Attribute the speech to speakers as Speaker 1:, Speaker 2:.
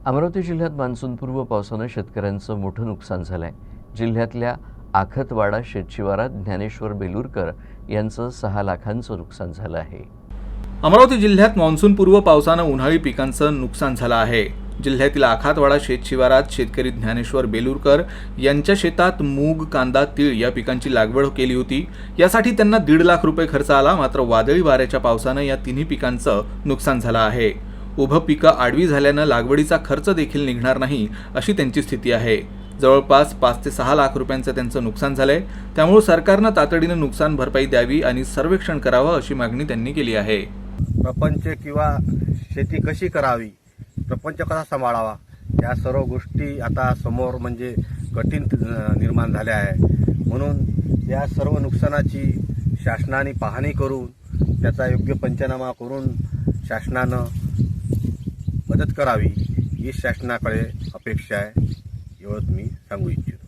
Speaker 1: अमरावती जिल्ह्यात मान्सूनपूर्व पावसानं शेतकऱ्यांचं मोठं नुकसान झालं आहे. जिल्ह्यातल्या आखतवाडा शेतशिवारात ज्ञानेश्वर बेलूरकर यांचं 6 लाखांचं नुकसान झालं आहे.
Speaker 2: अमरावती जिल्ह्यात मान्सूनपूर्व पावसानं उन्हाळी पिकांचं नुकसान झालं आहे. जिल्ह्यातील आखातवाडा शेतशिवारात शेतकरी ज्ञानेश्वर बेलूरकर यांच्या शेतात मूग, कांदा, तीळ या पिकांची लागवड केली होती. यासाठी त्यांना 1.5 लाख रुपये खर्च आला. मात्र वादळी वाऱ्याच्या पावसानं या तिन्ही पिकांचं नुकसान झालं आहे. उभं पिकं आडवी झाल्यानं लागवडीचा खर्च देखील निघणार नाही अशी त्यांची स्थिती आहे. जवळपास 5 ते 6 लाख रुपयांचं त्यांचं नुकसान झालंय. त्यामुळे सरकारनं तातडीनं नुकसान भरपाई द्यावी आणि सर्वेक्षण करावं अशी मागणी त्यांनी केली आहे.
Speaker 3: प्रपंच किंवा शेती कशी करावी, प्रपंच कसा सांभाळावा, या सर्व गोष्टी आता समोर म्हणजे कठीण निर्माण झाल्या आहे. म्हणून या सर्व नुकसानाची शासनाने पाहणी करून त्याचा योग्य पंचनामा करून शासनानं मदत करावी ही शासनाकडे अपेक्षा आहे. एवढंच मी सांगू इच्छितो.